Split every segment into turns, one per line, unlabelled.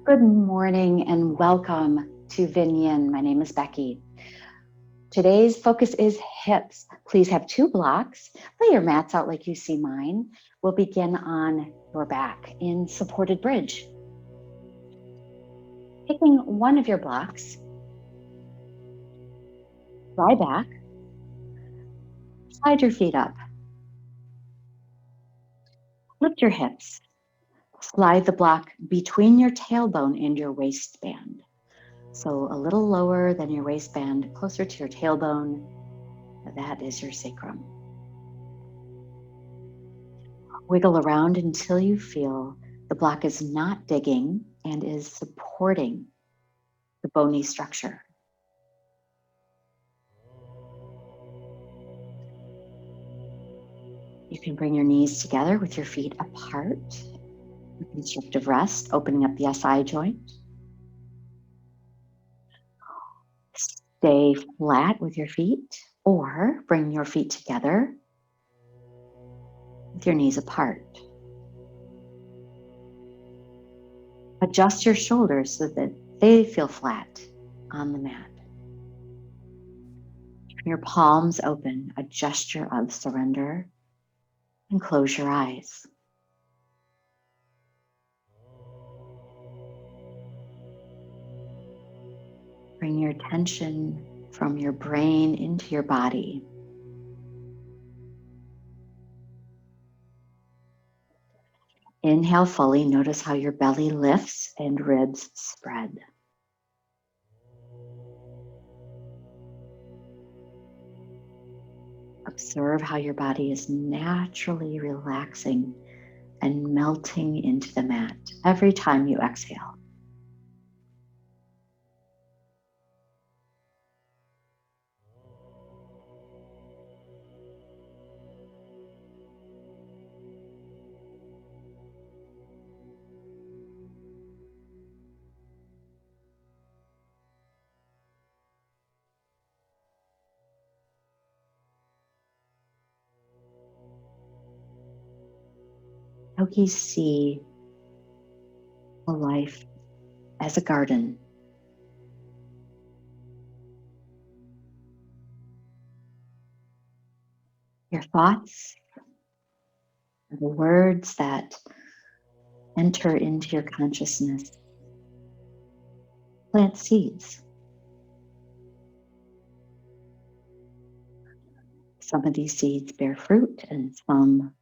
Good morning and welcome to Vinyan. My name is Becky. Today's focus is hips. Please have two blocks. Lay your mats out like you see mine. We'll begin on your back in supported bridge. Taking one of your blocks, lie back, slide your feet up, lift your hips, slide the block between your tailbone and your waistband. So a little lower than your waistband, closer to your tailbone. That is your sacrum. Wiggle around until you feel the block is not digging and is supporting the bony structure. You can bring your knees together with your feet apart. Constructive rest, opening up the SI joint. Stay flat with your feet, or bring your feet together with your knees apart. Adjust your shoulders so that they feel flat on the mat. Turn your palms open, a gesture of surrender, and close your eyes. Bring your attention from your brain into your body. Inhale fully. Notice how your belly lifts and ribs spread. Observe how your body is naturally relaxing and melting into the mat every time you exhale. Yogis see a life as a garden. Your thoughts, the words that enter into your consciousness, plant seeds. Some of these seeds bear fruit and some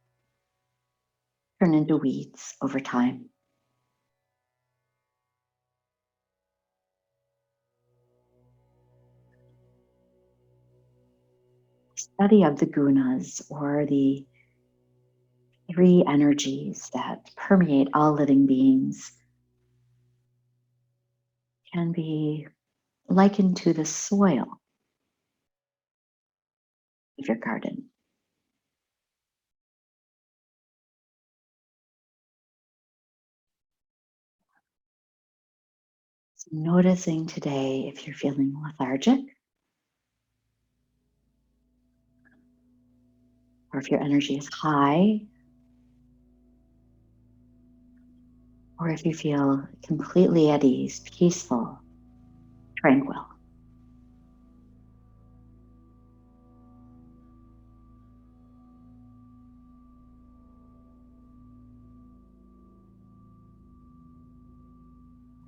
turn into weeds over time. Study of the gunas, or the three energies that permeate all living beings, can be likened to the soil of your garden. So noticing today if you're feeling lethargic, or if your energy is high, or if you feel completely at ease, peaceful, tranquil.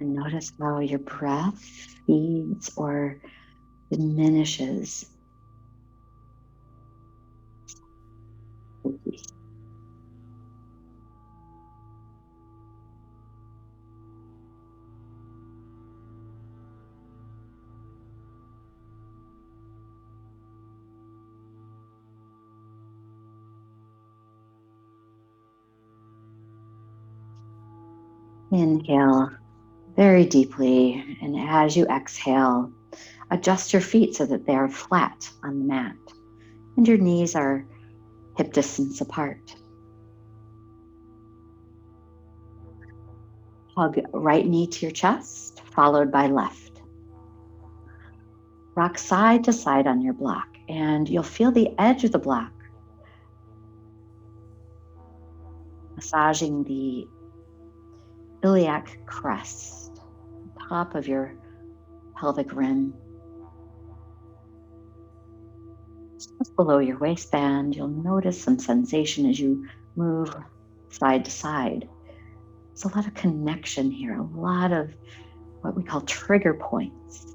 And notice how your breath feeds or diminishes. Inhale very deeply, and as you exhale, adjust your feet so that they are flat on the mat and your knees are hip distance apart. Hug right knee to your chest, followed by left. Rock side to side on your block, and you'll feel the edge of the block massaging the iliac crest, top of your pelvic rim. Just below your waistband, you'll notice some sensation as you move side to side. There's a lot of connection here, a lot of what we call trigger points.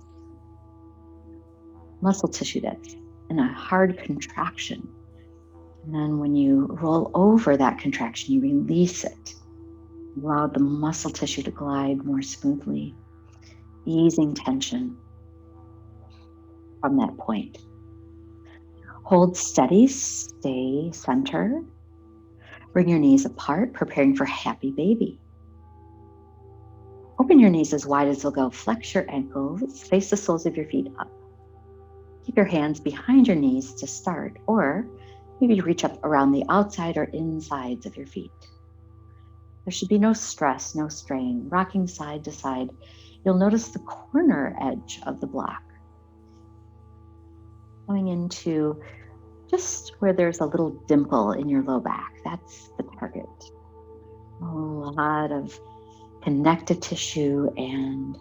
Muscle tissue that's in a hard contraction. And then when you roll over that contraction, you release it. Allow the muscle tissue to glide more smoothly, easing tension from that point. Hold steady, stay centered. Bring your knees apart, preparing for happy baby. Open your knees as wide as they'll go. Flex your ankles, face the soles of your feet up. Keep your hands behind your knees to start, or maybe reach up around the outside or insides of your feet. There should be no stress, no strain. Rocking side to side, you'll notice the corner edge of the block going into just where there's a little dimple in your low back. That's the target. A lot of connective tissue and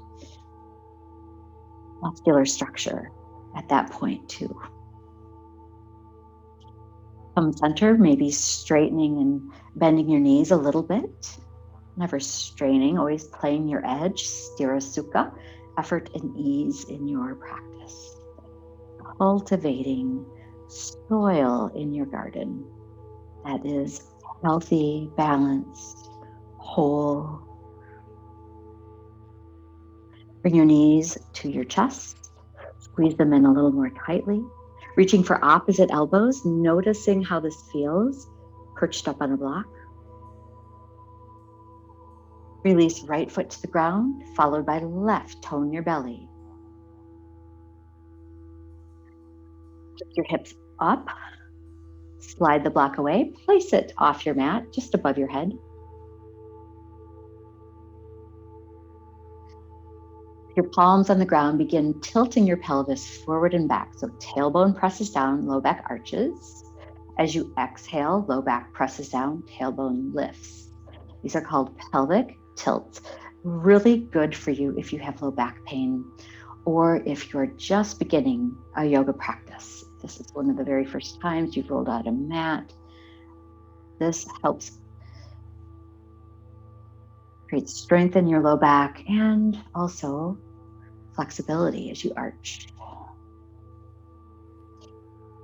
muscular structure at that point too. Come center, maybe straightening and bending your knees a little bit. Never straining, always playing your edge. Sthira Sukha, effort and ease in your practice. Cultivating soil in your garden that is healthy, balanced, whole. Bring your knees to your chest. Squeeze them in a little more tightly. Reaching for opposite elbows, noticing how this feels, perched up on a block. Release right foot to the ground, followed by left. Tone your belly. Lift your hips up. Slide the block away. Place it off your mat, just above your head. Your palms on the ground, begin tilting your pelvis forward and back. So tailbone presses down, low back arches. As you exhale, low back presses down, tailbone lifts. These are called pelvic tilts. Really good for you if you have low back pain or if you're just beginning a yoga practice. This is one of the very first times you've rolled out a mat. This helps create strength in your low back and also flexibility as you arch.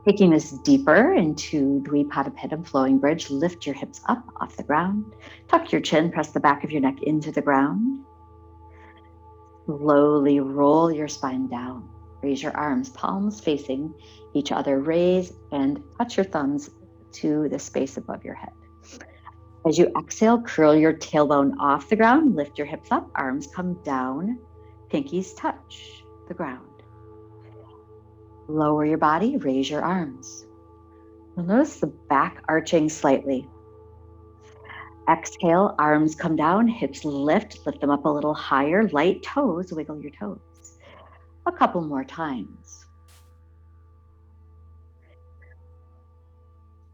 Taking this deeper into Dvipadipedam flowing bridge, lift your hips up off the ground. Tuck your chin, press the back of your neck into the ground. Slowly roll your spine down. Raise your arms, palms facing each other. Raise and touch your thumbs to the space above your head. As you exhale, curl your tailbone off the ground, lift your hips up, arms come down, pinkies touch the ground. Lower your body, raise your arms. You'll notice the back arching slightly. Exhale, arms come down, hips lift them up a little higher, light toes, wiggle your toes. A couple more times.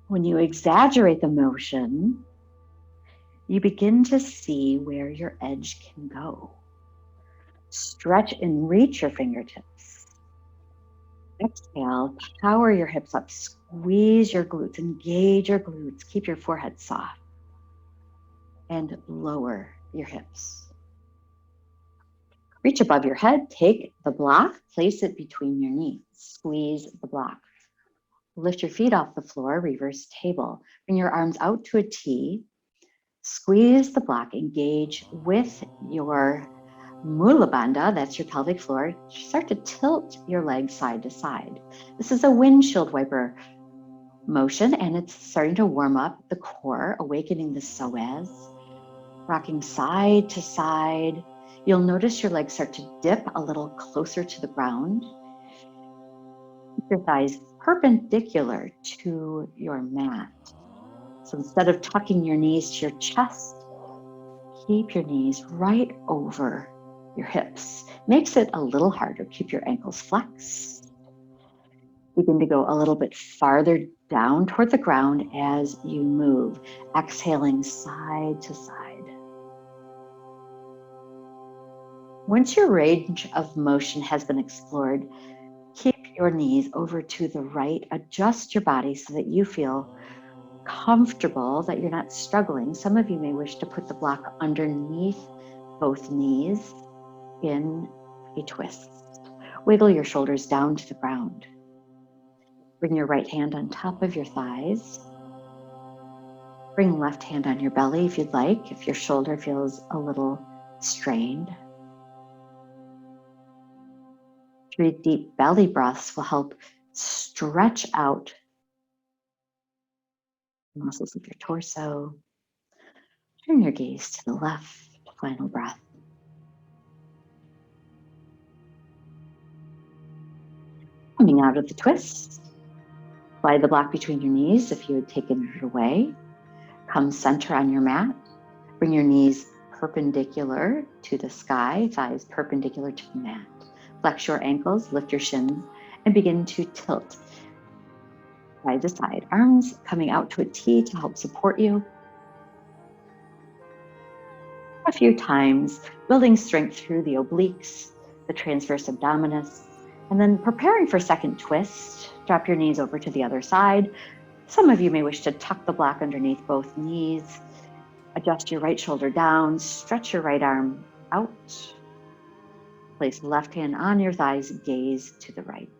When you exaggerate the motion, you begin to see where your edge can go. Stretch and reach your fingertips. Exhale, power your hips up, squeeze your glutes, engage your glutes, keep your forehead soft, and lower your hips. Reach above your head, take the block, place it between your knees, squeeze the block. Lift your feet off the floor, reverse table. Bring your arms out to a T, squeeze the block, engage with your Mula Bandha, that's your pelvic floor. Start to tilt your legs side to side. This is a windshield wiper motion, and it's starting to warm up the core, awakening the psoas. Rocking side to side. You'll notice your legs start to dip a little closer to the ground. Keep your thighs perpendicular to your mat. So instead of tucking your knees to your chest, keep your knees right over your hips. Makes it a little harder. Keep your ankles flexed. Begin to go a little bit farther down toward the ground as you move, exhaling side to side. Once your range of motion has been explored, keep your knees over to the right. Adjust your body so that you feel comfortable, that you're not struggling. Some of you may wish to put the block underneath both knees in a twist. Wiggle your shoulders down to the ground. Bring your right hand on top of your thighs. Bring left hand on your belly if you'd like, if your shoulder feels a little strained. 3 deep belly breaths will help stretch out the muscles of your torso. Turn your gaze to the left, final breath. Coming out of the twist, slide the block between your knees if you had taken it away. Come center on your mat. Bring your knees perpendicular to the sky, thighs perpendicular to the mat. Flex your ankles, lift your shins, and begin to tilt side to side. Arms coming out to a T to help support you. A few times, building strength through the obliques, the transverse abdominis, and then preparing for second twist. Drop your knees over to the other side. Some of you may wish to tuck the block underneath both knees. Adjust your right shoulder down, stretch your right arm out. Place left hand on your thighs, gaze to the right.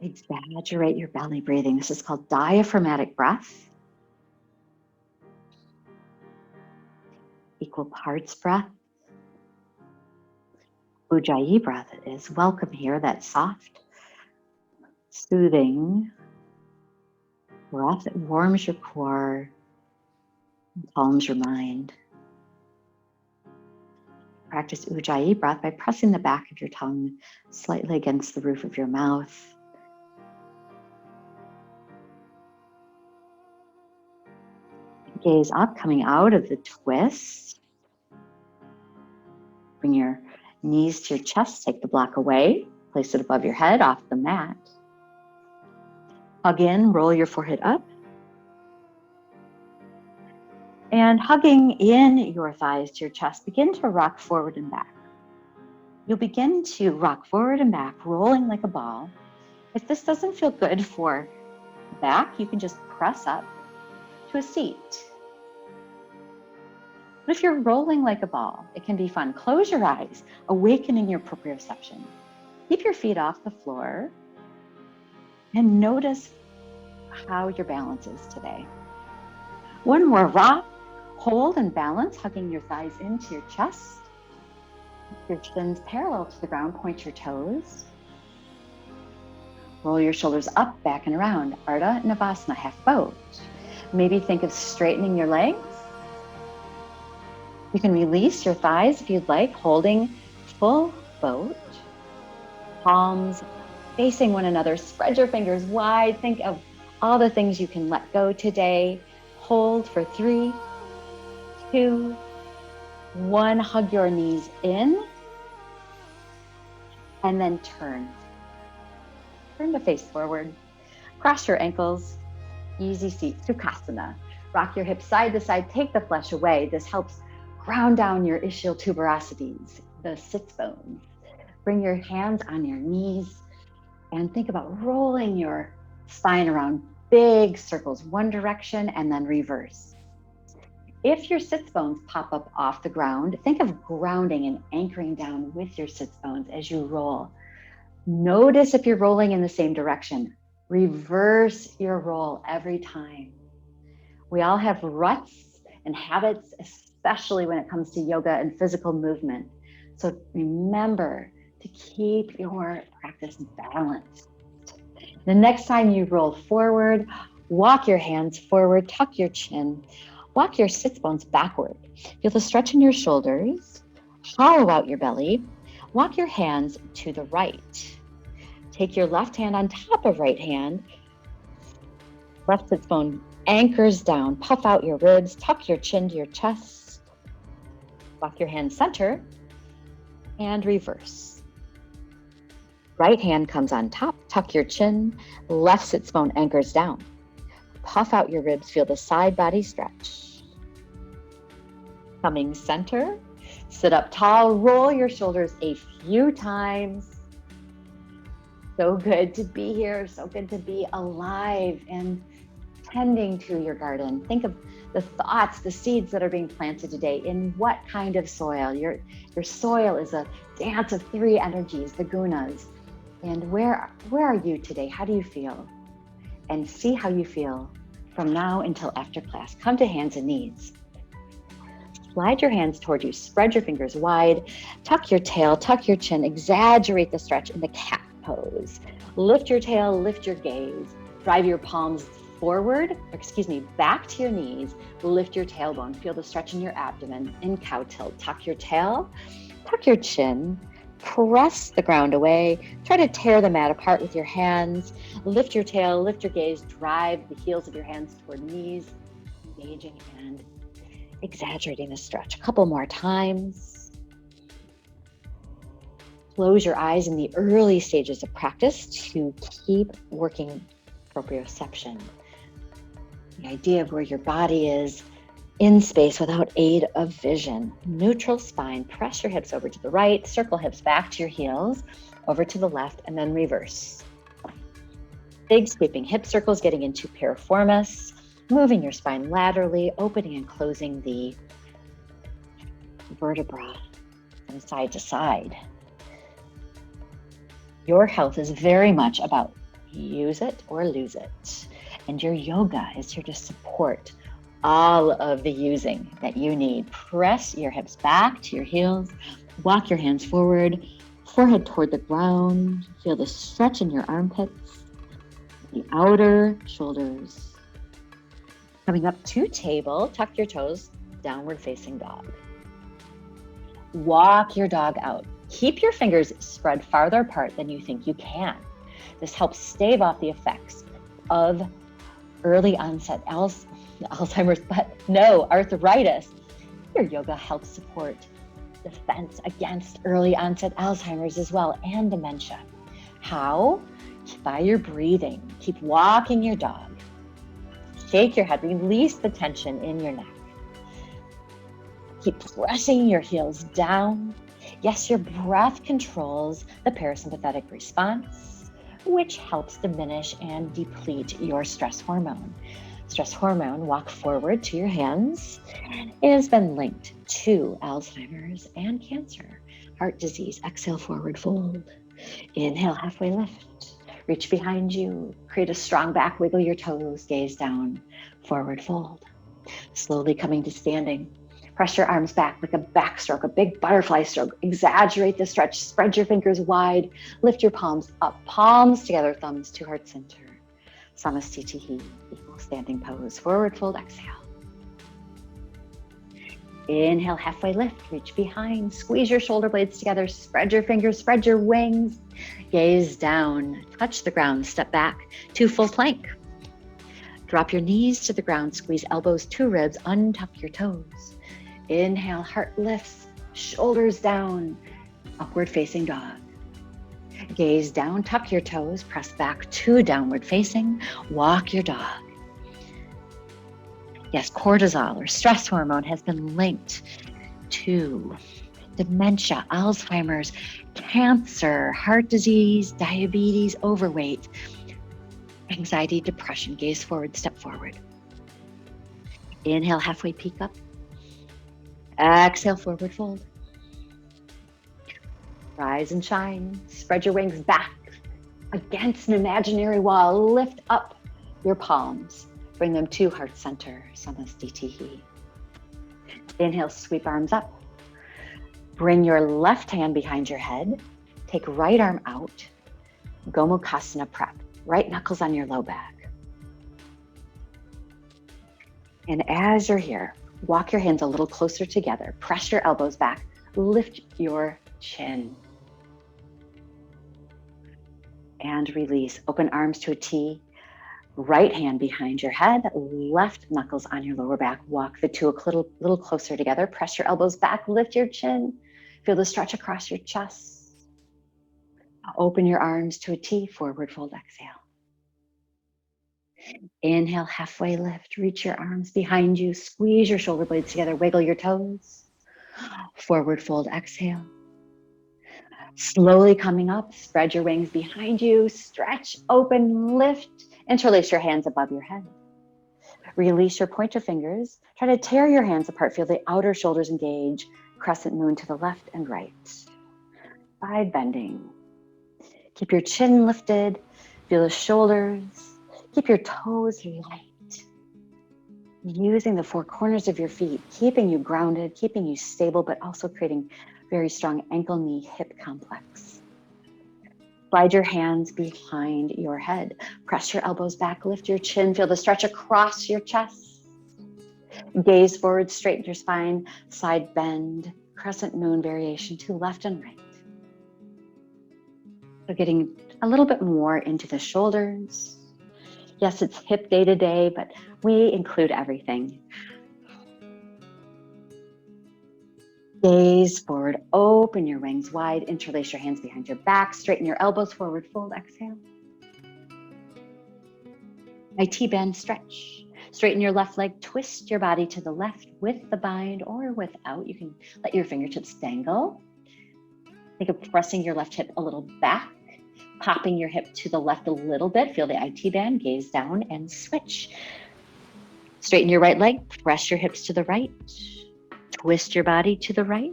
Exaggerate your belly breathing. This is called diaphragmatic breath. Equal parts breath. Ujjayi breath is welcome here, that soft, soothing breath that warms your core and calms your mind. Practice Ujjayi breath by pressing the back of your tongue slightly against the roof of your mouth. Gaze up, coming out of the twist. Bring your knees to your chest, take the block away, place it above your head off the mat. Hug in, roll your forehead up. And hugging in your thighs to your chest, begin to rock forward and back. You'll begin to rock forward and back, rolling like a ball. If this doesn't feel good for back, you can just press up to a seat. But if you're rolling like a ball, it can be fun. Close your eyes, awakening your proprioception. Keep your feet off the floor and notice how your balance is today. One more rock, hold and balance, hugging your thighs into your chest. Your shins parallel to the ground, point your toes. Roll your shoulders up, back and around. Ardha Navasana, half boat. Maybe think of straightening your legs. You can release your thighs if you'd like, holding full boat. Palms facing one another. Spread your fingers wide. Think of all the things you can let go today. Hold for 3, 2, 1. Hug your knees in. And then turn. Turn to face forward. Cross your ankles. Easy seat, Sukhasana. Rock your hips side to side. Take the flesh away. This helps ground down your ischial tuberosities, the sits bones. Bring your hands on your knees and think about rolling your spine around big circles, one direction and then reverse. If your sits bones pop up off the ground, think of grounding and anchoring down with your sits bones as you roll. Notice if you're rolling in the same direction. Reverse your roll every time. We all have ruts and habits, especially when it comes to yoga and physical movement. So remember to keep your practice balanced. The next time you roll forward, walk your hands forward, tuck your chin, walk your sits bones backward. Feel the stretch in your shoulders, hollow out your belly, walk your hands to the right. Take your left hand on top of right hand, left sits bone anchors down, puff out your ribs, tuck your chin to your chest, walk your hands center, and reverse. Right hand comes on top, tuck your chin, left sits bone anchors down. Puff out your ribs, feel the side body stretch. Coming center, sit up tall, roll your shoulders a few times. So good to be here, so good to be alive and tending to your garden. Think of the thoughts, the seeds that are being planted today in what kind of soil. Your soil is a dance of three energies, the gunas. And where are you today? How do you feel? And see how you feel from now until after class. Come to hands and knees. Slide your hands toward you, spread your fingers wide, tuck your tail, tuck your chin, exaggerate the stretch in the cat pose. Lift your tail, lift your gaze, drive your palms back to your knees, lift your tailbone, feel the stretch in your abdomen. In cow tilt, tuck your tail, tuck your chin, press the ground away, try to tear the mat apart with your hands, lift your tail, lift your gaze, drive the heels of your hands toward knees, engaging and exaggerating the stretch. A couple more times. Close your eyes in the early stages of practice to keep working proprioception. The idea of where your body is in space without aid of vision. Neutral spine, press your hips over to the right, circle hips back to your heels, over to the left, and then reverse. Big sweeping hip circles getting into piriformis, moving your spine laterally, opening and closing the vertebra from side to side. Your health is very much about use it or lose it. And your yoga is here to support all of the using that you need. Press your hips back to your heels, walk your hands forward, forehead toward the ground. Feel the stretch in your armpits, the outer shoulders. Coming up to table, tuck your toes, downward facing dog. Walk your dog out. Keep your fingers spread farther apart than you think you can. This helps stave off the effects of early onset Alzheimer's, but no, arthritis. Your yoga helps support defense against early onset Alzheimer's as well, and dementia. How? By your breathing. Keep walking your dog. Shake your head, release the tension in your neck. Keep pressing your heels down. Yes, your breath controls the parasympathetic response, which helps diminish and deplete your stress hormone. Stress hormone, walk forward to your hands, it has been linked to Alzheimer's and cancer, heart disease. Exhale, forward fold. Inhale, halfway lift. Reach behind you, create a strong back, wiggle your toes, gaze down, forward fold. Slowly coming to standing. Press your arms back like a backstroke, a big butterfly stroke. Exaggerate the stretch, spread your fingers wide, lift your palms up, palms together, thumbs to heart center. Namaste, equal standing pose, forward fold, exhale. Inhale, halfway lift, reach behind, squeeze your shoulder blades together, spread your fingers, spread your wings, gaze down, touch the ground, step back to full plank. Drop your knees to the ground, squeeze elbows to ribs, untuck your toes. Inhale, heart lifts, shoulders down, upward facing dog. Gaze down, tuck your toes, press back to downward facing, walk your dog. Yes, cortisol or stress hormone has been linked to dementia, Alzheimer's, cancer, heart disease, diabetes, overweight, anxiety, depression. Gaze forward, step forward. Inhale, halfway peak up. Exhale, forward fold. Rise and shine. Spread your wings back against an imaginary wall. Lift up your palms. Bring them to heart center. Namaste. Inhale, sweep arms up. Bring your left hand behind your head. Take right arm out. Gomukhasana prep. Right knuckles on your low back. And as you're here, walk your hands a little closer together. Press your elbows back. Lift your chin. And release. Open arms to a T. Right hand behind your head. Left knuckles on your lower back. Walk the two a little closer together. Press your elbows back. Lift your chin. Feel the stretch across your chest. Open your arms to a T. Forward fold. Exhale. Inhale, halfway lift, reach your arms behind you, squeeze your shoulder blades together, wiggle your toes. Forward fold, exhale. Slowly coming up, spread your wings behind you, stretch, open, lift, interlace your hands above your head. Release your pointer fingers. Try to tear your hands apart. Feel the outer shoulders engage. Crescent moon to the left and right. Side bending. Keep your chin lifted. Feel the shoulders. Keep your toes light. Using the four corners of your feet, keeping you grounded, keeping you stable, but also creating very strong ankle, knee, hip complex. Slide your hands behind your head. Press your elbows back, lift your chin, feel the stretch across your chest. Gaze forward, straighten your spine, side bend, crescent moon variation to left and right. So getting a little bit more into the shoulders. Yes, it's hip day to day, but we include everything. Gaze forward, open your wings wide, interlace your hands behind your back, straighten your elbows forward, fold, exhale. IT bend, stretch. Straighten your left leg, twist your body to the left with the bind or without. You can let your fingertips dangle. Think of pressing your left hip a little back, popping your hip to the left a little bit. Feel the IT band, gaze down and switch. Straighten your right leg, press your hips to the right. Twist your body to the right.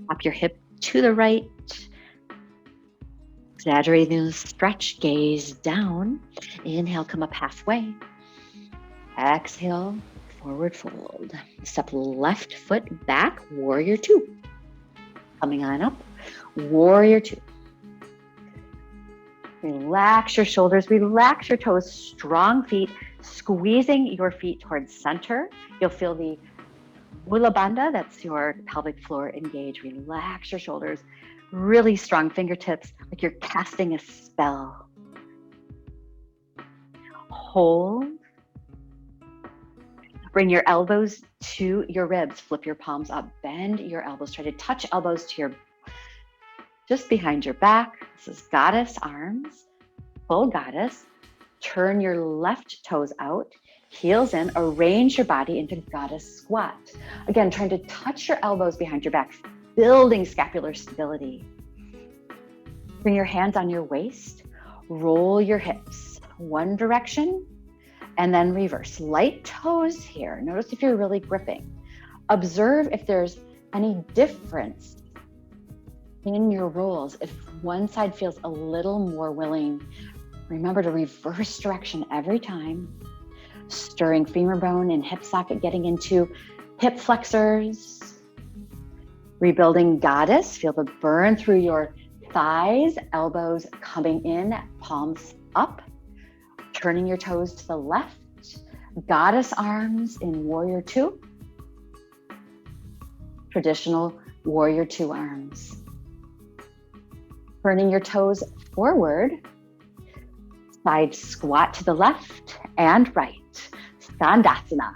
Pop your hip to the right. Exaggerating the stretch, gaze down. Inhale, come up halfway. Exhale, forward fold. Step left foot back, warrior two. Coming on up, warrior two. Relax your shoulders, relax your toes, strong feet, squeezing your feet towards center. You'll feel the Mula Bandha, that's your pelvic floor, engage. Relax your shoulders, really strong fingertips, like you're casting a spell. Hold. Bring your elbows to your ribs, flip your palms up, bend your elbows, try to touch elbows to your, just behind your back. This is goddess arms, full goddess. Turn your left toes out, heels in, arrange your body into goddess squat. Again, trying to touch your elbows behind your back, building scapular stability. Bring your hands on your waist, roll your hips one direction, and then reverse. Light toes here. Notice if you're really gripping. Observe if there's any difference in your rolls. If one side feels a little more willing, remember to reverse direction every time. Stirring femur bone and hip socket, getting into hip flexors. Rebuilding goddess. Feel the burn through your thighs, elbows coming in, palms up. Turning your toes to the left, goddess arms in warrior two, traditional warrior two arms. Turning your toes forward, side squat to the left and right, Skandasana.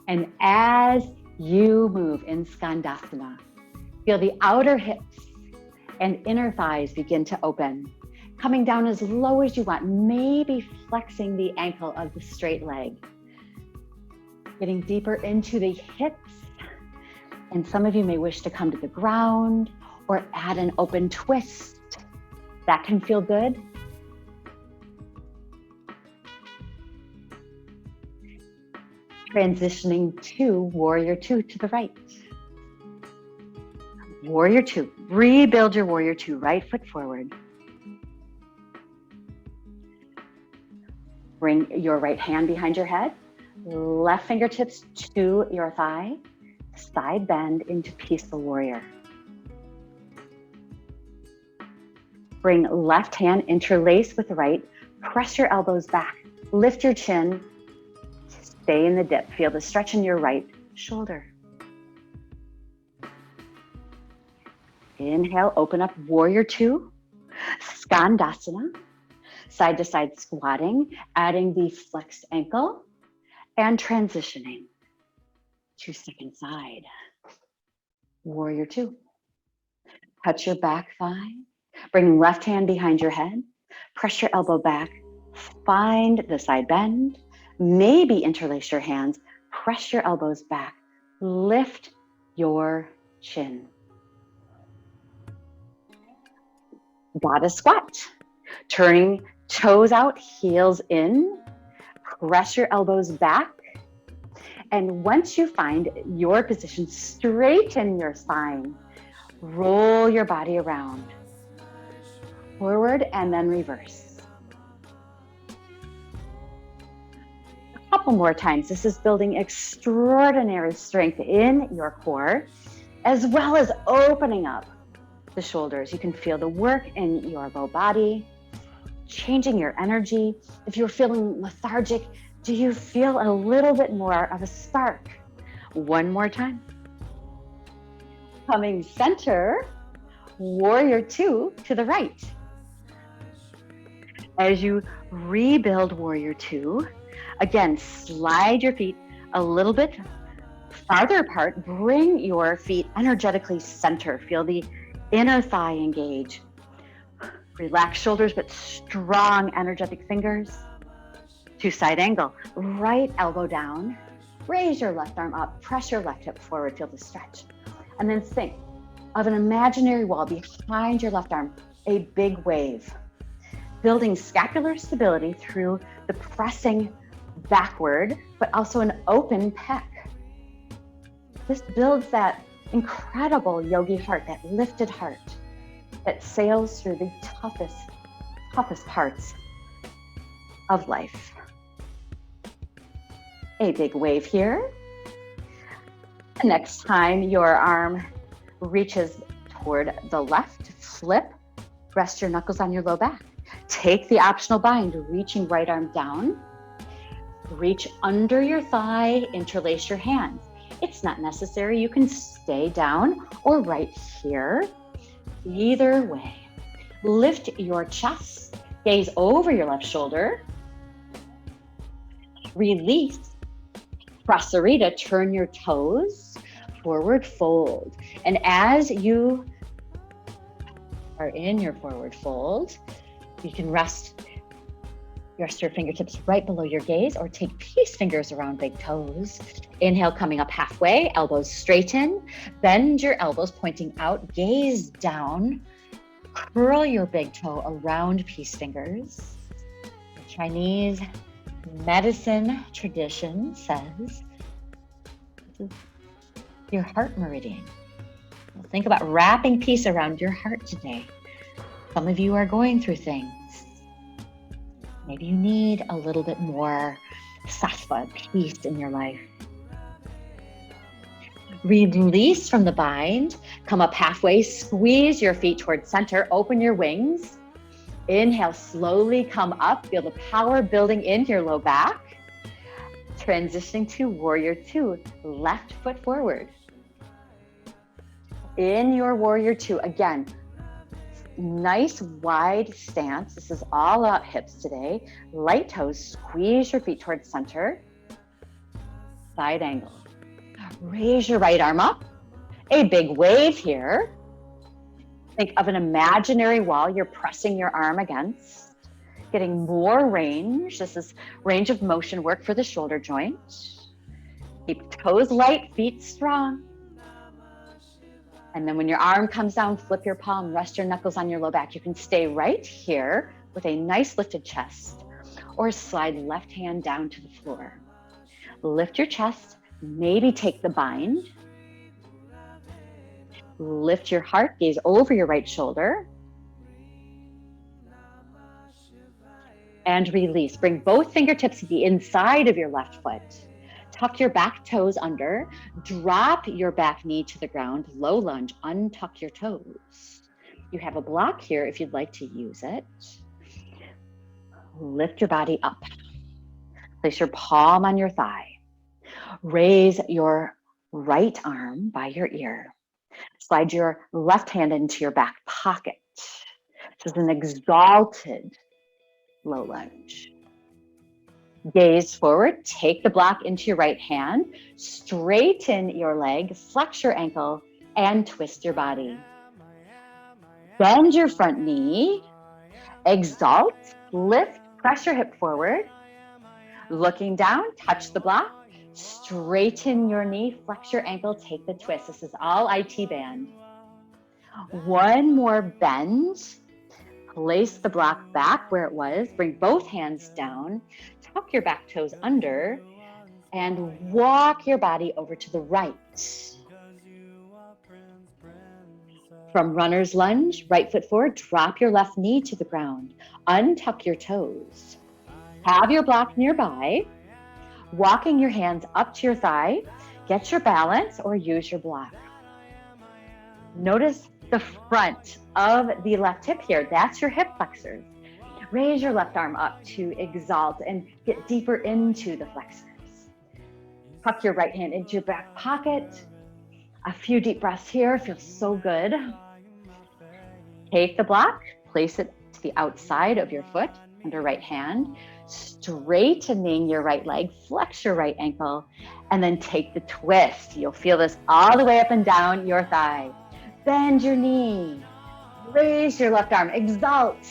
And as you move in Skandasana, feel the outer hips and inner thighs begin to open, coming down as low as you want, maybe flexing the ankle of the straight leg, getting deeper into the hips. And some of you may wish to come to the ground or add an open twist. That can feel good. Transitioning to warrior two to the right. Warrior two, rebuild your warrior two, right foot forward. Bring your right hand behind your head, left fingertips to your thigh, side bend into peaceful warrior. Bring left hand interlace with right, press your elbows back, lift your chin, stay in the dip, feel the stretch in your right shoulder. Inhale, open up warrior two, Skandasana, side to side squatting, adding the flexed ankle and transitioning to second side. Warrior two. Touch your back thigh, Bring left hand behind your head. Press your elbow back. Find the side bend. Maybe interlace your hands. Press your elbows back. Lift your chin. Goddess squat. Turning toes out, heels in. Press your elbows back. And once you find your position, straighten your spine. Roll your body around. Forward and then reverse. A couple more times. This is building extraordinary strength in your core, as well as opening up the shoulders. You can feel the work in your low body, changing your energy. If you're feeling lethargic, do you feel a little bit more of a spark? One more time. Coming center, warrior two to the right. As you rebuild warrior two, again, slide your feet a little bit farther apart. Bring your feet energetically center. Feel the inner thigh engage. Relax shoulders, but strong energetic fingers. To side angle, right elbow down, raise your left arm up, press your left hip forward, feel the stretch. And then think of an imaginary wall behind your left arm, a big wave, building scapular stability through the pressing backward, but also an open pec. This builds that incredible yogi heart, that lifted heart that sails through the toughest parts of life. A big wave here. The next time your arm reaches toward the left, flip, rest your knuckles on your low back. Take the optional bind, reaching right arm down. Reach under your thigh, interlace your hands. It's not necessary, you can stay down or right here. Either way. Lift your chest, gaze over your left shoulder. Release. Prasarita, turn your toes, forward fold. And as you are in your forward fold, you can rest your fingertips right below your gaze or take peace fingers around big toes. Inhale, coming up halfway, elbows straighten, bend your elbows pointing out, gaze down, curl your big toe around peace fingers. The Chinese medicine tradition says this is your heart meridian. Think about wrapping peace around your heart today. Some of you are going through things. Maybe you need a little bit more sattva, peace in your life. Release from the bind, come up halfway, squeeze your feet towards center, open your wings. Inhale, slowly come up, feel the power building into your low back. Transitioning to warrior two, left foot forward. In your warrior two, again, nice wide stance. This is all out hips today. Light toes, squeeze your feet towards center. Side angle. Raise your right arm up. A big wave here. Think of an imaginary wall you're pressing your arm against, getting more range. This is range of motion work for the shoulder joint. Keep toes light, feet strong. And then when your arm comes down, flip your palm, rest your knuckles on your low back. You can stay right here with a nice lifted chest or slide left hand down to the floor. Lift your chest, maybe take the bind. Lift your heart, gaze over your right shoulder. And release. Bring both fingertips to the inside of your left foot. Tuck your back toes under. Drop your back knee to the ground. Low lunge. Untuck your toes. You have a block here if you'd like to use it. Lift your body up. Place your palm on your thigh. Raise your right arm by your ear. Slide your left hand into your back pocket. This is an exalted low lunge. Gaze forward, take the block into your right hand, straighten your leg, flex your ankle, and twist your body. Bend your front knee, exalt, lift, press your hip forward. Looking down, touch the block, straighten your knee, flex your ankle, take the twist. This is all IT band. One more bend. Place the block back where it was. Bring both hands down. Tuck your back toes under and walk your body over to the right. From runner's lunge, right foot forward, drop your left knee to the ground. Untuck your toes. Have your block nearby. Walking your hands up to your thigh. Get your balance or use your block. Notice the front of the left hip here. That's your hip flexors. Raise your left arm up to exalt and get deeper into the flexors. Tuck your right hand into your back pocket. A few deep breaths here. Feels so good. Take the block, place it to the outside of your foot under right hand, straightening your right leg, flex your right ankle, and then take the twist. You'll feel this all the way up and down your thigh. Bend your knee, raise your left arm, exalt.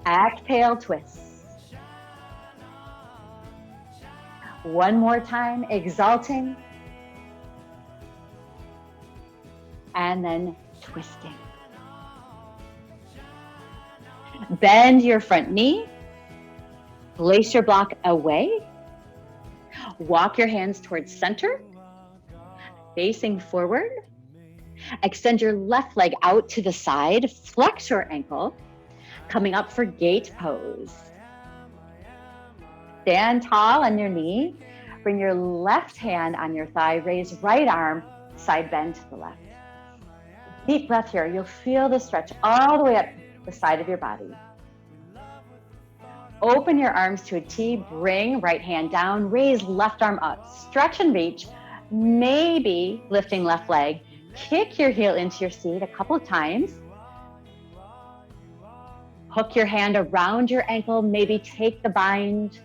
Exhale, twist. One more time, exalting. And then twisting. Bend your front knee. Place your block away. Walk your hands towards center. Facing forward. Extend your left leg out to the side. Flex your ankle. Coming up for gate pose. Stand tall on your knee. Bring your left hand on your thigh. Raise right arm, side bend to the left. Deep breath here. You'll feel the stretch all the way up the side of your body. Open your arms to a T. Bring right hand down. Raise left arm up. Stretch and reach. Maybe lifting left leg. Kick your heel into your seat a couple of times. Hook your hand around your ankle. Maybe take the bind.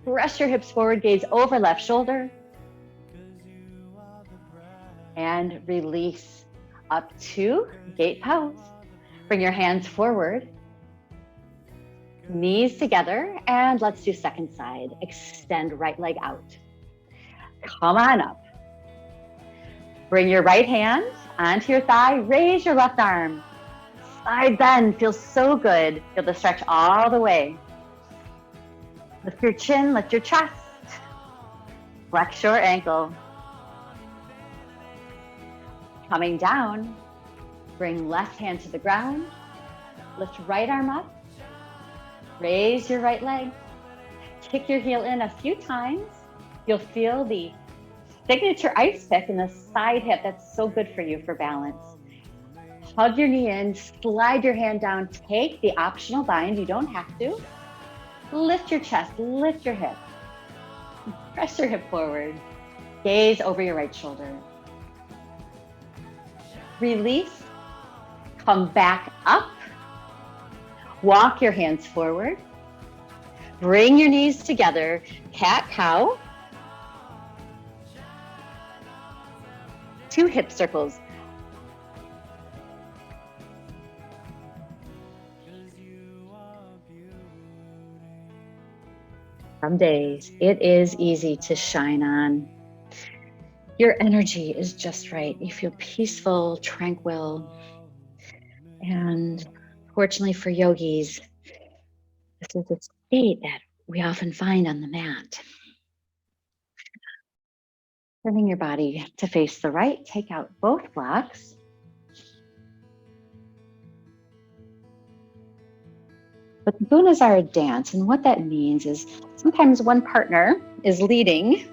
Press your hips forward. Gaze over left shoulder. And release up to gate pose. Bring your hands forward. Knees together. And let's do second side. Extend right leg out. Come on up. Bring your right hand onto your thigh. Raise your left arm. Side bend. Feels so good. Feel the stretch all the way. Lift your chin. Lift your chest. Flex your ankle. Coming down. Bring left hand to the ground. Lift right arm up. Raise your right leg. Kick your heel in a few times. You'll feel the signature ice pick in the side hip. That's so good for you for balance. Hug your knee in, slide your hand down, take the optional bind. You don't have to. Lift your chest, lift your hip. Press your hip forward. Gaze over your right shoulder. Release. Come back up. Walk your hands forward. Bring your knees together. Cat-cow. 2 hip circles. Some days it is easy to shine on. Your energy is just right. You feel peaceful, tranquil. And fortunately for yogis, this is a state that we often find on the mat. Turning your body to face the right, take out both blocks. But the gunas are a dance, and what that means is sometimes one partner is leading.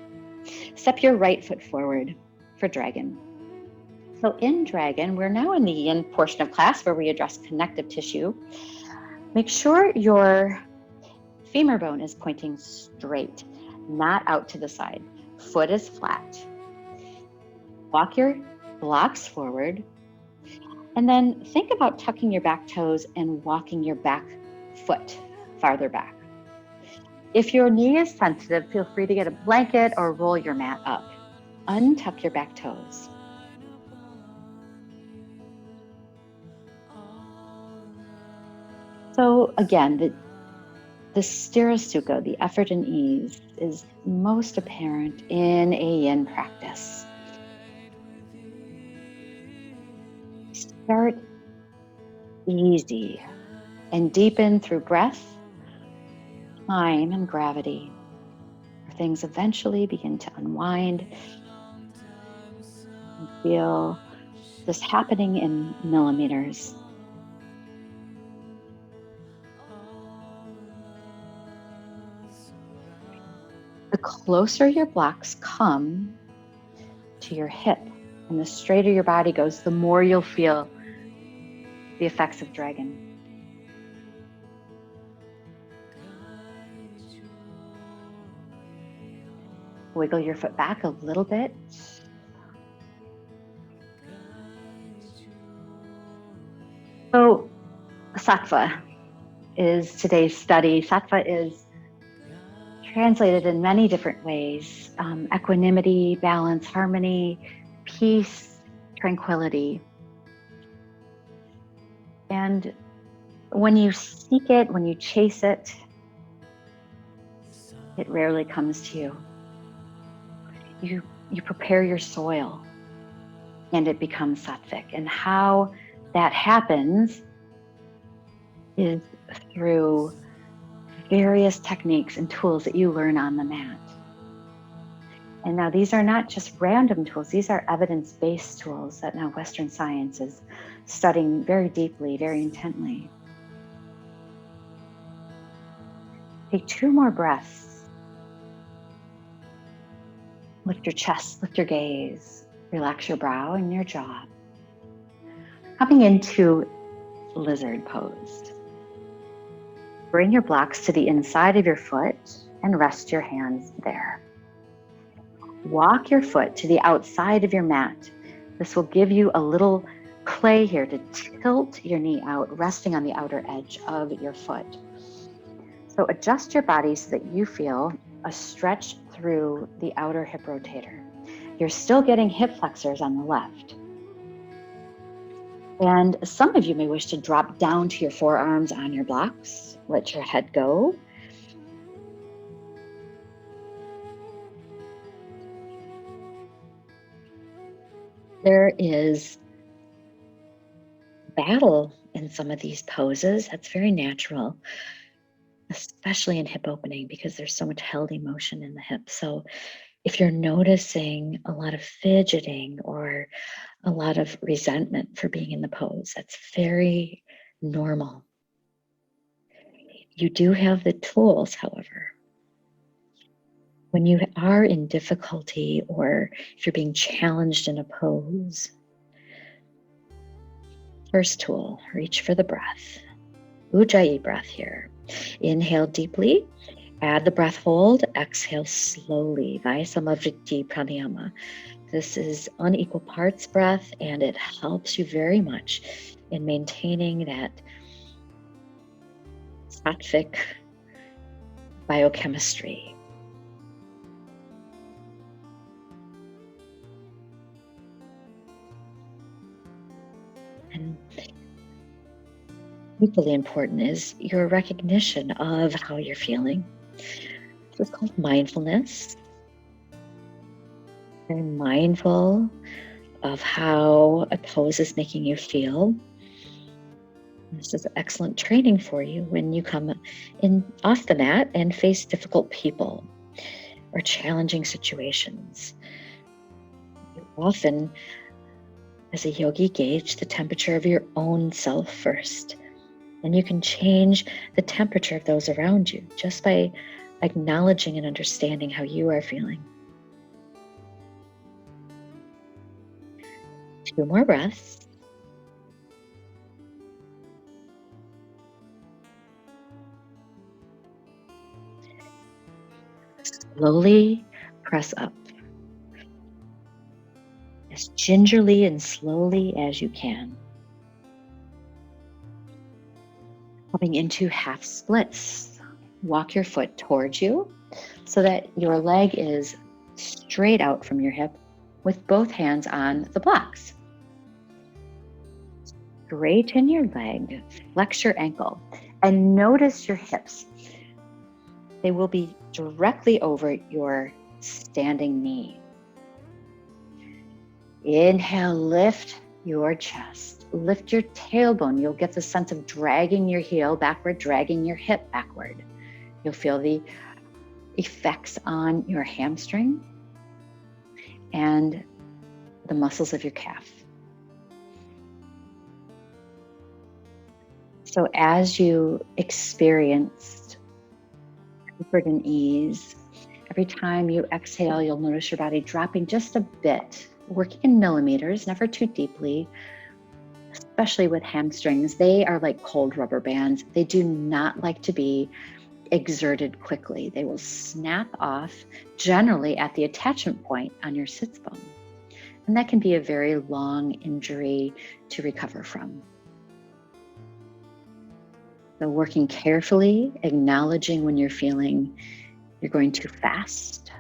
Step your right foot forward for dragon. So in dragon, we're now in the yin portion of class where we address connective tissue. Make sure your femur bone is pointing straight, not out to the side. Foot is flat. Walk your blocks forward. And then think about tucking your back toes and walking your back foot farther back. If your knee is sensitive, feel free to get a blanket or roll your mat up. Untuck your back toes. So again, the Sthira the effort and ease, is most apparent in a yin practice. Start easy and deepen through breath, time, and gravity. Things eventually begin to unwind and feel this happening in millimeters. The closer your blocks come to your hip and the straighter your body goes, the more you'll feel the effects of dragon. Wiggle your foot back a little bit. So sattva is today's study. Sattva is translated in many different ways: equanimity, balance, harmony, peace, tranquility. And when you seek it, when you chase it, it rarely comes to you. You prepare your soil and it becomes sattvic. And how that happens is through various techniques and tools that you learn on the mat. And now these are not just random tools, these are evidence-based tools that now Western science is studying very deeply, very intently. Take 2 more breaths. Lift your chest, lift your gaze, relax your brow and your jaw. Coming into lizard pose. Bring your blocks to the inside of your foot and rest your hands there. Walk your foot to the outside of your mat. This will give you a little play here to tilt your knee out, resting on the outer edge of your foot. So adjust your body so that you feel a stretch through the outer hip rotator. You're still getting hip flexors on the left. And some of you may wish to drop down to your forearms on your blocks. Let your head go. There is battle in some of these poses. That's very natural, especially in hip opening, because there's so much held emotion in the hip. So if you're noticing a lot of fidgeting or a lot of resentment for being in the pose, that's very normal. You do have the tools, however. When you are in difficulty or if you're being challenged in a pose, first tool, reach for the breath. Ujjayi breath here. Inhale deeply, add the breath hold, exhale slowly. Vayasamavritti pranayama. This is unequal parts breath, and it helps you very much in maintaining that sattvic biochemistry. And equally important is your recognition of how you're feeling. This is called mindfulness. Very mindful of how a pose is making you feel. This is excellent training for you when you come in off the mat and face difficult people or challenging situations. You often, as a yogi, gauge the temperature of your own self first. And you can change the temperature of those around you just by acknowledging and understanding how you are feeling. 2 more breaths. Slowly press up. As gingerly and slowly as you can. Coming into half splits. Walk your foot towards you so that your leg is straight out from your hip with both hands on the blocks. Straighten your leg, flex your ankle. And notice your hips. They will be directly over your standing knee. Inhale, lift your chest. Lift your tailbone. You'll get the sense of dragging your heel backward, dragging your hip backward. You'll feel the effects on your hamstring and the muscles of your calf. So as you experienced comfort and ease, every time you exhale, you'll notice your body dropping just a bit, working in millimeters, never too deeply, especially with hamstrings. They are like cold rubber bands. They do not like to be exerted quickly. They will snap off, generally at the attachment point on your sits bone. And that can be a very long injury to recover from. So working carefully, acknowledging when you're feeling you're going too fast.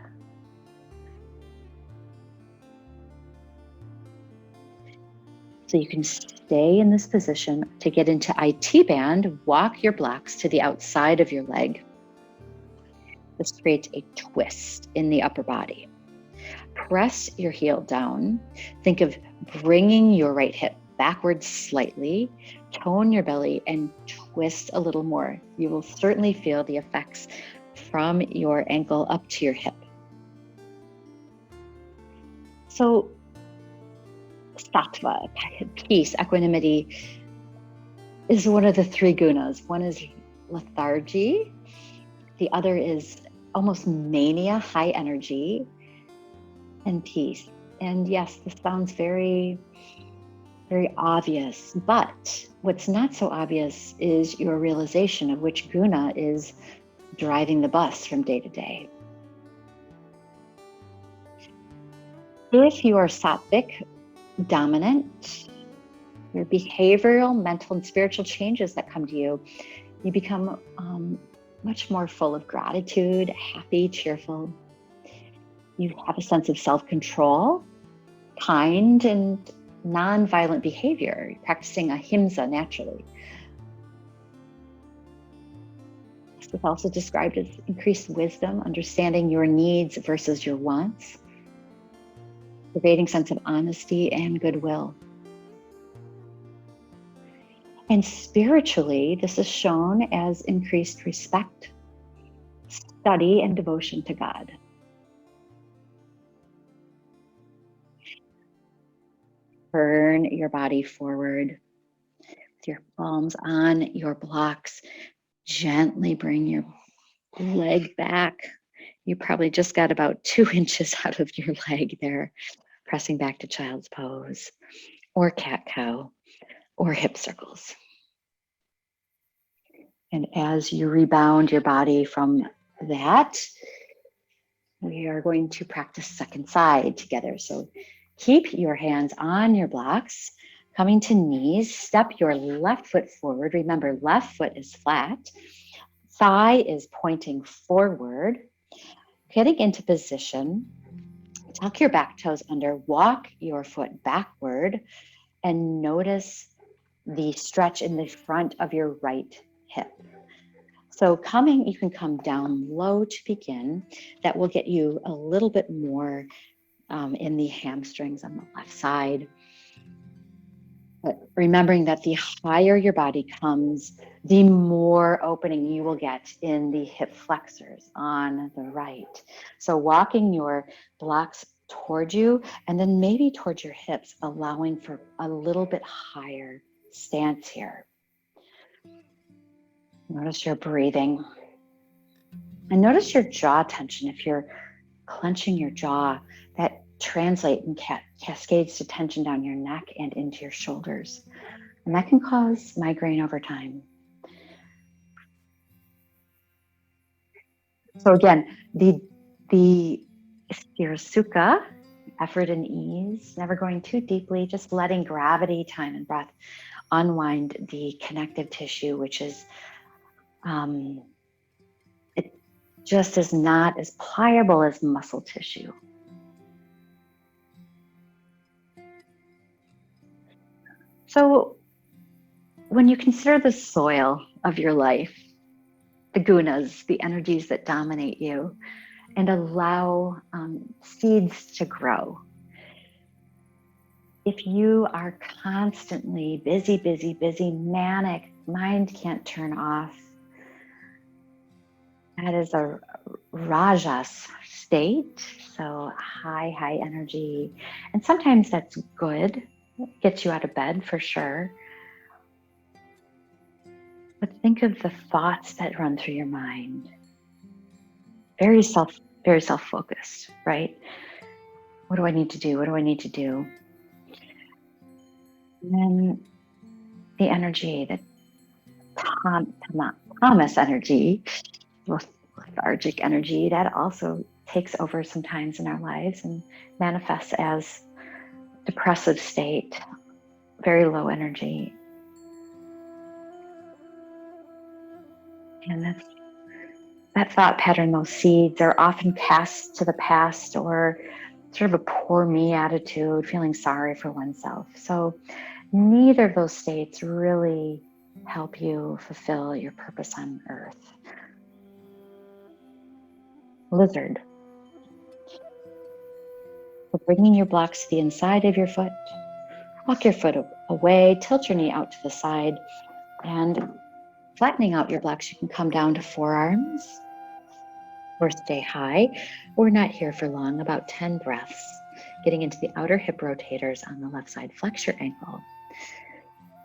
So you can stay in this position. To get into IT band, walk your blocks to the outside of your leg. This creates a twist in the upper body. Press your heel down. Think of bringing your right hip backwards slightly. Tone your belly and twist a little more. You will certainly feel the effects from your ankle up to your hip. So sattva, peace, equanimity, is one of the three gunas. One is lethargy. The other is almost mania, high energy, and peace. And yes, this sounds very, very obvious, but what's not so obvious is your realization of which guna is driving the bus from day to day. If you are sattvic dominant, your behavioral, mental, and spiritual changes that come to you, you become much more full of gratitude, happy, cheerful. You have a sense of self-control, kind and non-violent behavior, practicing ahimsa naturally. This is also described as increased wisdom, understanding your needs versus your wants, pervading sense of honesty and goodwill. And spiritually, this is shown as increased respect, study, and devotion to God. Turn your body forward with your palms on your blocks. Gently bring your leg back. You probably just got about 2 inches out of your leg there, pressing back to child's pose or cat-cow or hip circles. And as you rebound your body from that, we are going to practice second side together. So keep your hands on your blocks, coming to knees. Step your left foot forward. Remember, left foot is flat. Thigh is pointing forward. Getting into position, tuck your back toes under, walk your foot backward, and notice the stretch in the front of your right hip. So you can come down low to begin. That will get you a little bit more in the hamstrings on the left side. But remembering that the higher your body comes, the more opening you will get in the hip flexors on the right. So walking your blocks toward you and then maybe towards your hips, allowing for a little bit higher stance here. Notice your breathing. And notice your jaw tension. If you're clenching your jaw, that translates and cascades to tension down your neck and into your shoulders. And that can cause migraine over time. So again, the Sthira effort and ease, never going too deeply, just letting gravity, time, and breath unwind the connective tissue, which is it just is not as pliable as muscle tissue. So when you consider the soil of your life, the gunas, the energies that dominate you, and allow seeds to grow. If you are constantly busy, busy, busy, manic, mind can't turn off, that is a rajas state, so high energy. And sometimes that's good, gets you out of bed for sure. But think of the thoughts that run through your mind. Very self-focused, right? What do I need to do? What do I need to do? And then the energy, the Thomas energy, lethargic energy, that also takes over sometimes in our lives and manifests as depressive state, very low energy. And that thought pattern, those seeds are often cast to the past, or sort of a poor me attitude, feeling sorry for oneself. So neither of those states really help you fulfill your purpose on earth. Lizard. So bringing your blocks to the inside of your foot, walk your foot away, tilt your knee out to the side, and flattening out your blocks, you can come down to forearms or stay high. We're not here for long, about 10 breaths, getting into the outer hip rotators on the left side. Flex your ankle.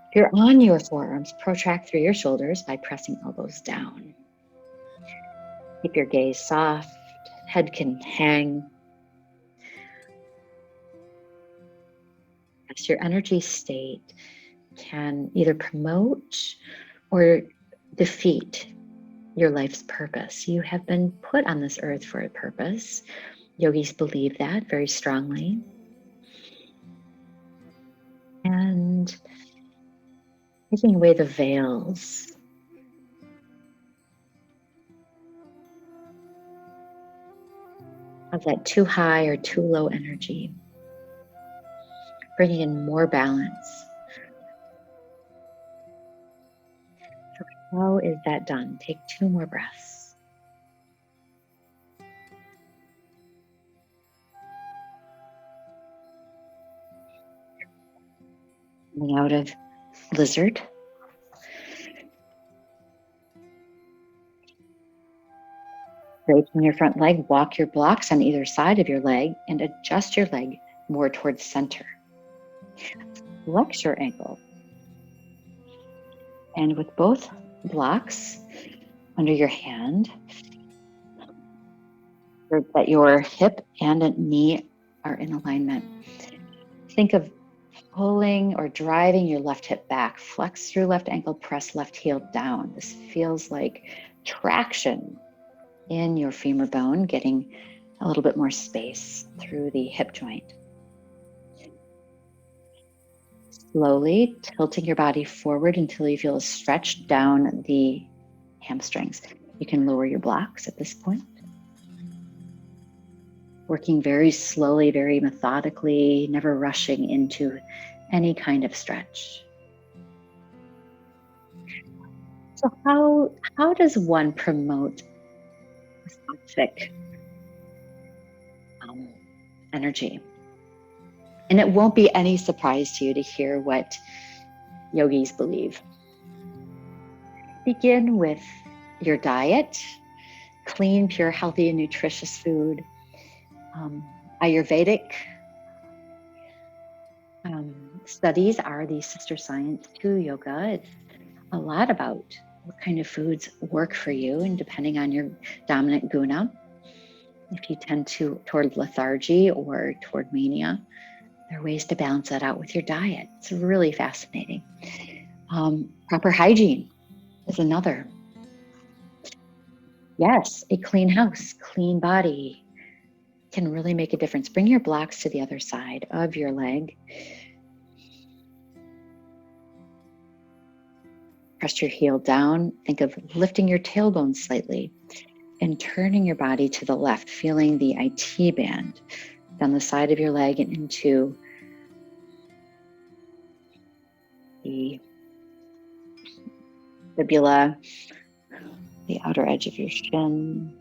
If you're on your forearms, protract through your shoulders by pressing elbows down. Keep your gaze soft, head can hang. As your energy state can either promote or defeat your life's purpose. You have been put on this earth for a purpose. Yogis believe that very strongly. And taking away the veils of that too high or too low energy, bringing in more balance. So how is that done? Take 2 more breaths. Coming out of lizard. Straighten your front leg, walk your blocks on either side of your leg, and adjust your leg more towards center. Flex your ankle. And with both blocks under your hand, that your hip and knee are in alignment. Think of pulling or driving your left hip back. Flex through left ankle, press left heel down. This feels like traction in your femur bone, getting a little bit more space through the hip joint. Slowly tilting your body forward until you feel a stretch down the hamstrings. You can lower your blocks at this point. Working very slowly, very methodically, never rushing into any kind of stretch. So how does one promote sattvic energy? And it won't be any surprise to you to hear what yogis believe. Begin with your diet, clean, pure, healthy, and nutritious food. Ayurvedic studies are the sister science to yoga. It's a lot about what kind of foods work for you, and depending on your dominant guna, if you tend toward lethargy or toward mania, there are ways to balance that out with your diet. It's really fascinating. Proper hygiene is another. Yes, a clean house, clean body can really make a difference. Bring your blocks to the other side of your leg. Press your heel down. Think of lifting your tailbone slightly and turning your body to the left, feeling the IT band down the side of your leg and into the fibula, the outer edge of your shin.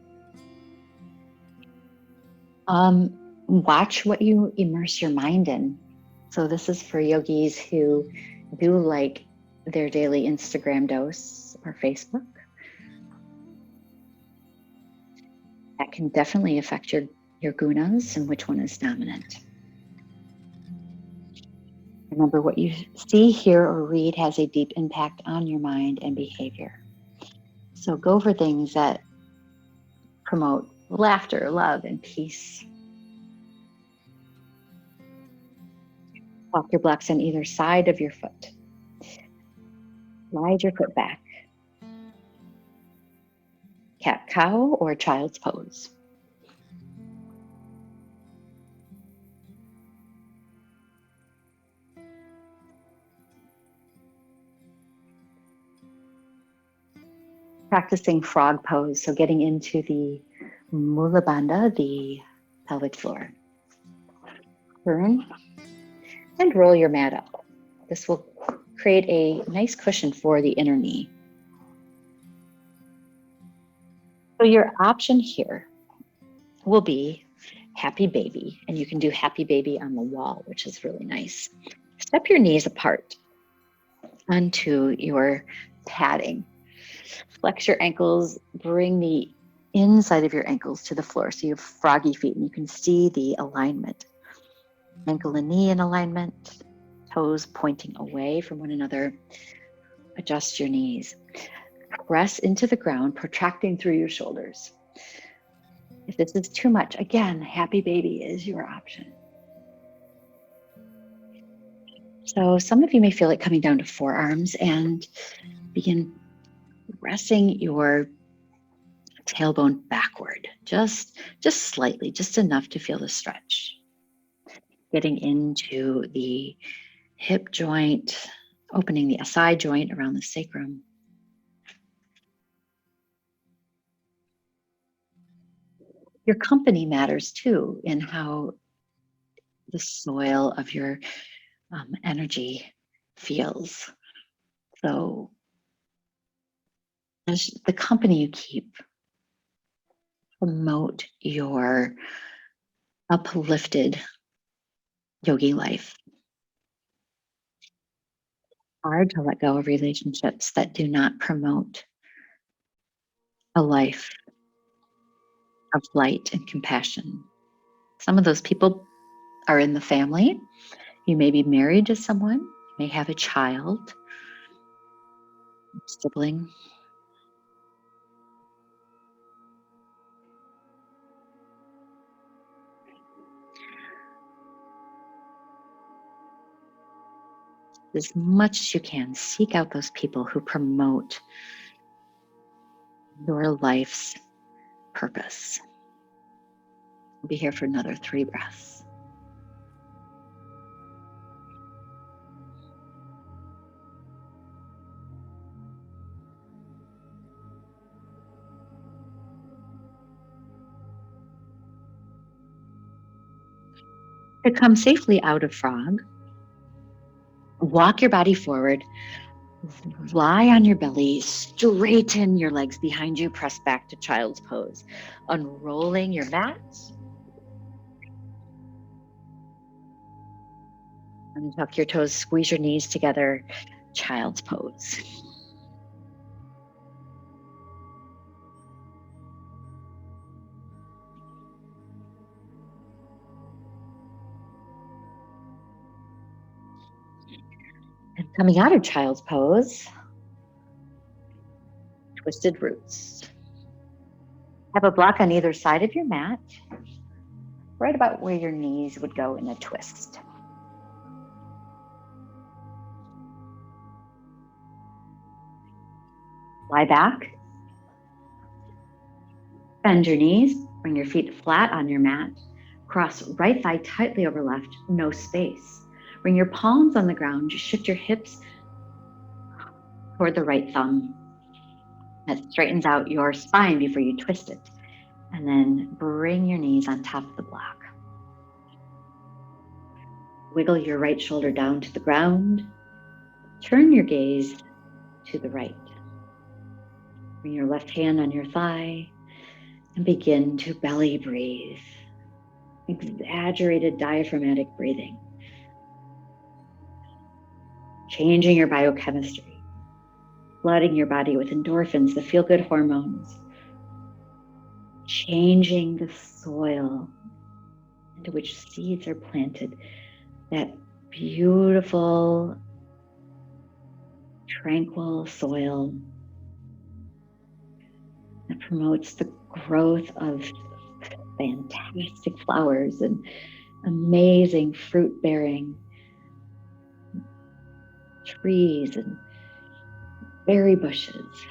Watch what you immerse your mind in. So this is for yogis who do like their daily Instagram dose or Facebook. That can definitely affect your gunas and which one is dominant. Remember, what you see, hear, or read has a deep impact on your mind and behavior. So go for things that promote laughter, love, and peace. Walk your blocks on either side of your foot. Slide your foot back. Cat cow or child's pose. Practicing frog pose, so getting into the mula bandha, the pelvic floor. Turn and roll your mat up. This will create a nice cushion for the inner knee. So your option here will be happy baby, and you can do happy baby on the wall, which is really nice. Step your knees apart onto your padding. Flex your ankles, bring the inside of your ankles to the floor so you have froggy feet and you can see the alignment. Ankle and knee in alignment, toes pointing away from one another. Adjust your knees. Press into the ground, protracting through your shoulders. If this is too much, again, happy baby is your option. So some of you may feel it coming down to forearms and begin pressing your tailbone backward, just slightly, just enough to feel the stretch. Getting into the hip joint, opening the side joint around the sacrum. Your company matters too in how the soil of your energy feels. So as the company you keep, promote your uplifted yogi life. Hard to let go of relationships that do not promote a life of light and compassion. Some of those people are in the family. You may be married to someone, you may have a child, sibling. As much as you can, seek out those people who promote your life's purpose. We'll be here for another 3 breaths. To come safely out of frog, walk your body forward, lie on your belly, straighten your legs behind you, press back to child's pose. Unrolling your mat. Untuck your toes, squeeze your knees together, child's pose. And coming out of child's pose, twisted roots. Have a block on either side of your mat, right about where your knees would go in a twist. Lie back. Bend your knees, bring your feet flat on your mat. Cross right thigh tightly over left, no space. Bring your palms on the ground, just shift your hips toward the right thumb. That straightens out your spine before you twist it. And then bring your knees on top of the block. Wiggle your right shoulder down to the ground. Turn your gaze to the right. Bring your left hand on your thigh and begin to belly breathe. Exaggerated diaphragmatic breathing. Changing your biochemistry. Flooding your body with endorphins, the feel-good hormones. Changing the soil into which seeds are planted. That beautiful, tranquil soil that promotes the growth of fantastic flowers and amazing fruit-bearing trees and berry bushes.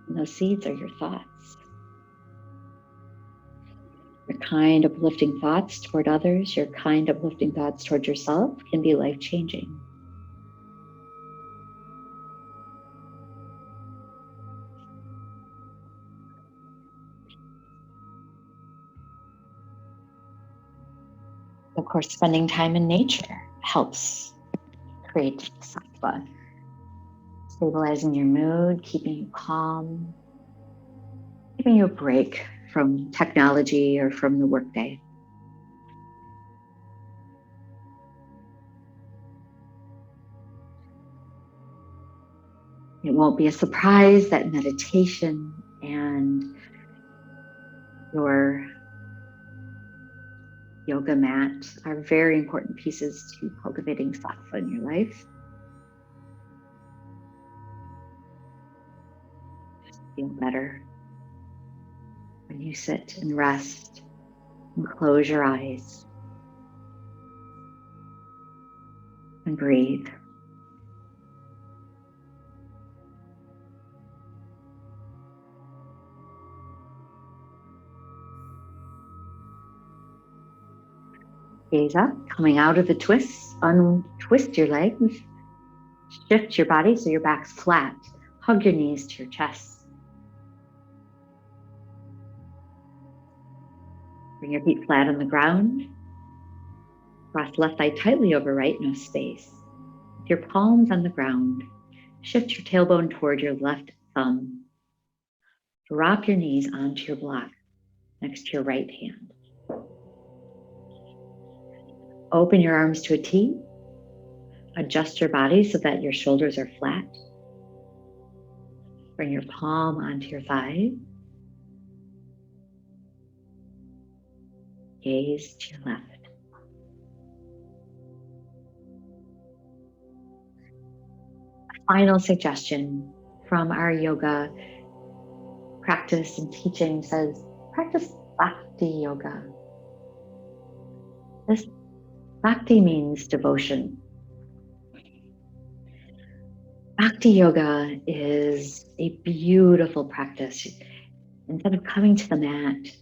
And those seeds are your thoughts. Your kind, uplifting thoughts toward others, your kind, uplifting thoughts toward yourself can be life-changing. Of course, spending time in nature helps create sattva, stabilizing your mood, keeping you calm, giving you a break from technology or from the workday. It won't be a surprise that meditation and your yoga mat are very important pieces to cultivating sattva in your life. Feel better when you sit and rest and close your eyes and breathe. Gaze up, coming out of the twists, untwist your legs, shift your body so your back's flat. Hug your knees to your chest. Bring your feet flat on the ground. Cross left thigh tightly over right, no space. With your palms on the ground, shift your tailbone toward your left thumb. Drop your knees onto your block next to your right hand. Open your arms to a T. Adjust your body so that your shoulders are flat. Bring your palm onto your thigh. Gaze to your left. A final suggestion from our yoga practice and teaching says, practice bhakti yoga. This bhakti means devotion. Bhakti yoga is a beautiful practice. Instead of coming to the mat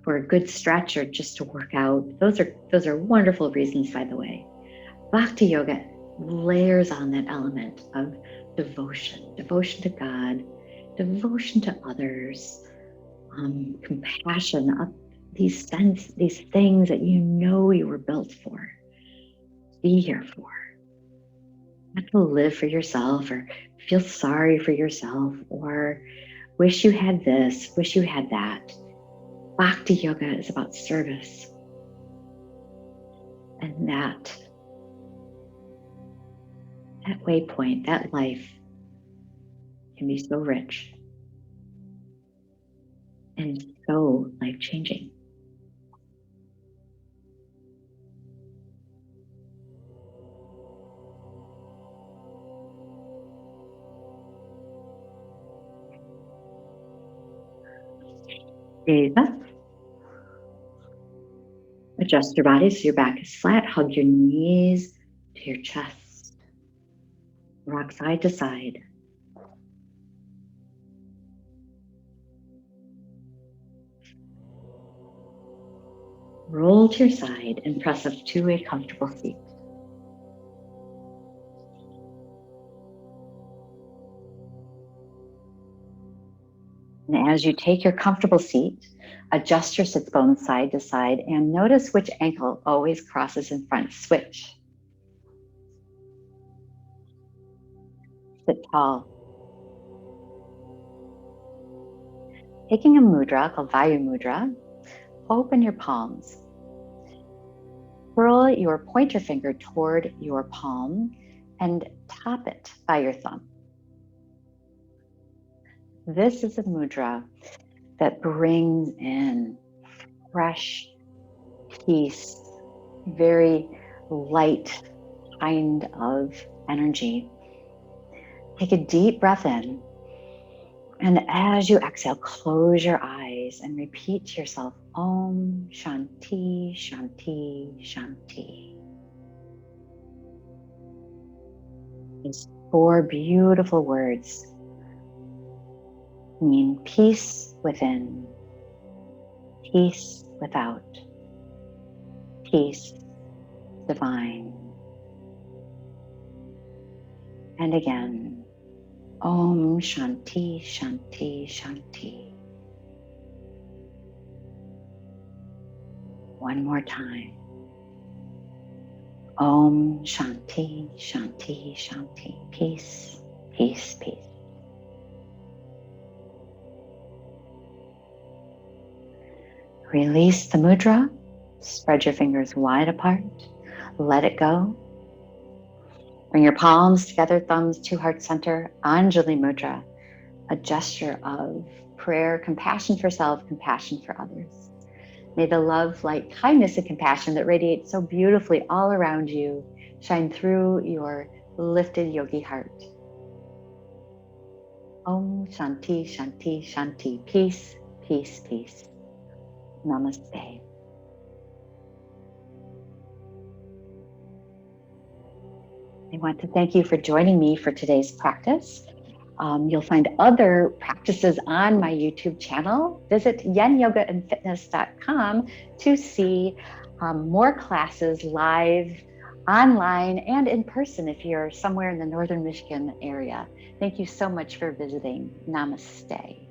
for a good stretch or just to work out, those are wonderful reasons, by the way. Bhakti yoga layers on that element of devotion to God, devotion to others, compassion, these things that you know you were built for, be here for. Not to live for yourself or feel sorry for yourself or wish you had this, wish you had that. Bhakti yoga is about service. And that waypoint, that life can be so rich and so life-changing. Gaze up. Adjust your body so your back is flat. Hug your knees to your chest. Rock side to side. Roll to your side and press up to a comfortable seat. And as you take your comfortable seat, adjust your sit bones side to side and notice which ankle always crosses in front. Switch. Sit tall. Taking a mudra called Vayu Mudra, open your palms. Curl your pointer finger toward your palm and top it by your thumb. This is a mudra that brings in fresh peace, very light kind of energy. Take a deep breath in. And as you exhale, close your eyes and repeat to yourself, Om Shanti, Shanti, Shanti. These 4 beautiful words mean peace within, peace without, peace divine. And again, Om Shanti, Shanti, Shanti. One more time. Om Shanti, Shanti, Shanti. Peace, peace, peace. Release the mudra. Spread your fingers wide apart. Let it go. Bring your palms together, thumbs to heart center. Anjali Mudra, a gesture of prayer, compassion for self, compassion for others. May the love, light, kindness, and compassion that radiates so beautifully all around you shine through your lifted yogi heart. Om Shanti, Shanti, Shanti. Peace, peace, peace. Namaste. I want to thank you for joining me for today's practice. You'll find other practices on my YouTube channel. Visit yenyogaandfitness.com to see more classes live, online, and in person if you're somewhere in the northern Michigan area. Thank you so much for visiting. Namaste.